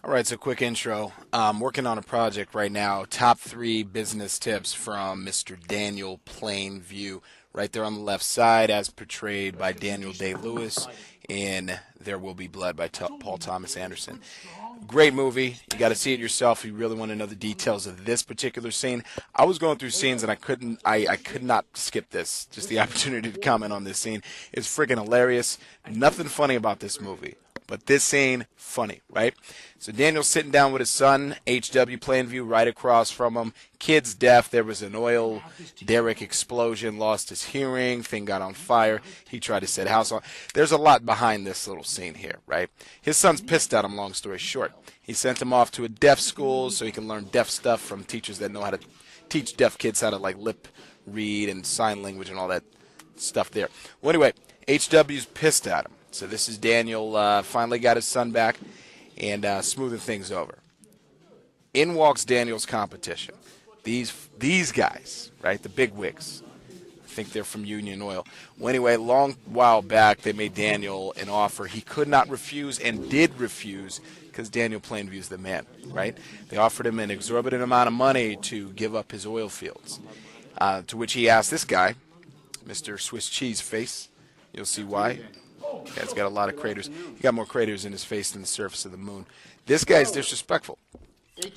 All right, so quick intro. I'm working on a project right now. Top 3 business tips from Mr. Daniel Plainview, right there on the left side, as portrayed by Daniel Day-Lewis in There Will Be Blood by Paul Thomas Anderson. Great movie. You got to see it yourself if you really want to know the details of this particular scene. I was going through scenes and I could not skip this. Just the opportunity to comment on this scene is freaking hilarious. Nothing funny about this movie. But this scene, funny, right? So Daniel's sitting down with his son, H.W. Plainview, right across from him. Kid's deaf. There was an oil derrick explosion, lost his hearing, thing got on fire. He tried to set house on. There's a lot behind this little scene here, right? His son's pissed at him, long story short. He sent him off to a deaf school so he can learn deaf stuff from teachers that know how to teach deaf kids how to, like, lip read and sign language and all that stuff there. Well, anyway, H.W.'s pissed at him. So this is Daniel, finally got his son back and smoothing things over. In walks Daniel's competition. These guys, right, the big wigs. I think they're from Union Oil. Well, anyway, long while back, they made Daniel an offer he could not refuse and did refuse because Daniel Plainview's the man, right? They offered him an exorbitant amount of money to give up his oil fields, to which he asked this guy, Mr. Swiss Cheese Face, you'll see why. Guy's got a lot of craters. He got more craters in his face than the surface of the moon. This guy's disrespectful,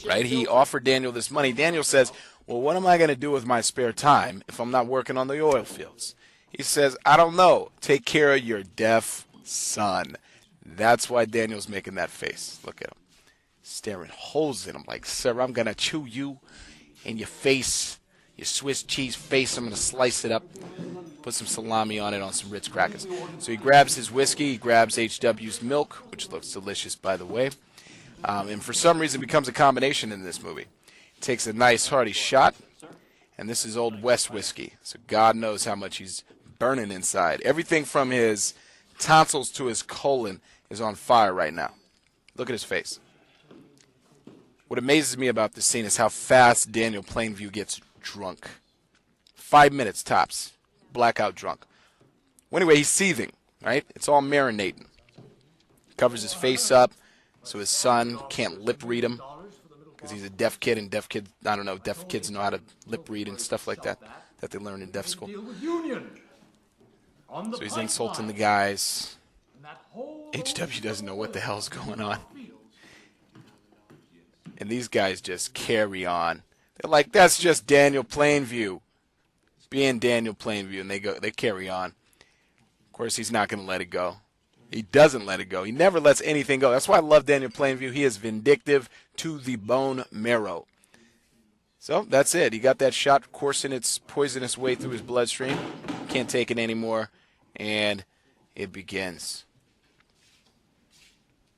right? He offered Daniel this money. Daniel says, well, what am I going to do with my spare time if I'm not working on the oil fields? He says, I don't know. Take care of your deaf son. That's why Daniel's making that face. Look at him. Staring holes in him like, sir, I'm going to chew you in your face, your Swiss cheese face. I'm going to slice it up. Put some salami on it on some Ritz crackers. So he grabs his whiskey, he grabs H.W.'s milk, which looks delicious, by the way, and for some reason becomes a combination in this movie. Takes a nice hearty shot, and this is Old West whiskey, so God knows how much he's burning inside. Everything from his tonsils to his colon is on fire right now. Look at his face. What amazes me about this scene is how fast Daniel Plainview gets drunk. 5 minutes tops. Blackout drunk. Well, anyway, he's seething, right? It's all marinating. Covers his face up so his son can't lip read him because he's a deaf kid, and deaf kids know how to lip read and stuff like that they learn in deaf school. So he's insulting the guys. HW doesn't know what the hell's going on. And these guys just carry on. They're like, that's just Daniel Plainview. Being Daniel Plainview, and they carry on. Of course, he's not going to let it go. He doesn't let it go. He never lets anything go. That's why I love Daniel Plainview. He is vindictive to the bone marrow. So that's it. He got that shot coursing its poisonous way through his bloodstream. Can't take it anymore, and it begins.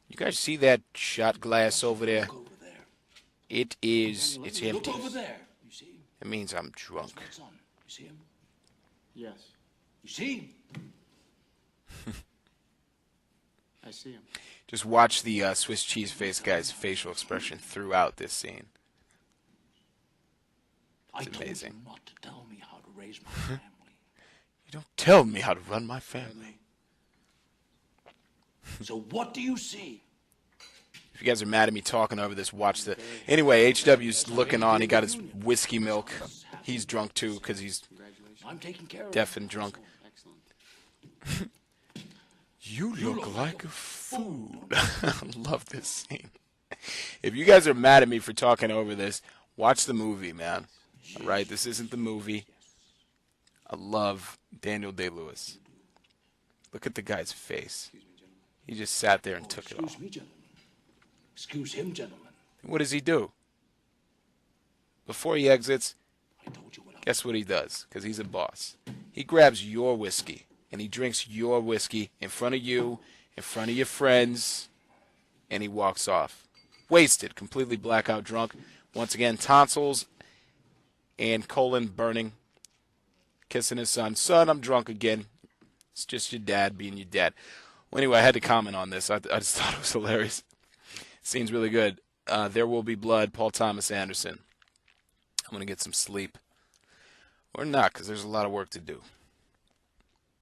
You guys see that shot glass over there? It's empty. It means I'm drunk. You see him? Yes. You see him? I see him. Just watch the Swiss cheese face guy's facial expression throughout this scene. It's amazing. I told you not to tell me how to raise my family. You don't tell me how to run my family. So what do you see? If you guys are mad at me talking over this, watch the... Anyway, HW's looking on. He got his whiskey milk. He's drunk, too, because he's deaf and drunk. You look like a fool. I love this scene. If you guys are mad at me for talking over this, watch the movie, man. All right? This isn't the movie. I love Daniel Day-Lewis. Look at the guy's face. He just sat there and took it all. Excuse me, gentlemen. Excuse him, gentlemen. What does he do? Before he exits, guess what he does? Because he's a boss. He grabs your whiskey, and he drinks your whiskey in front of you, in front of your friends, and he walks off. Wasted, completely blackout drunk. Once again, tonsils and colon burning. Kissing his son. Son, I'm drunk again. It's just your dad being your dad. Well, anyway, I had to comment on this. I just thought it was hilarious. Scene's really good. There Will Be Blood, Paul Thomas Anderson. I'm going to get some sleep. Or not, because there's a lot of work to do.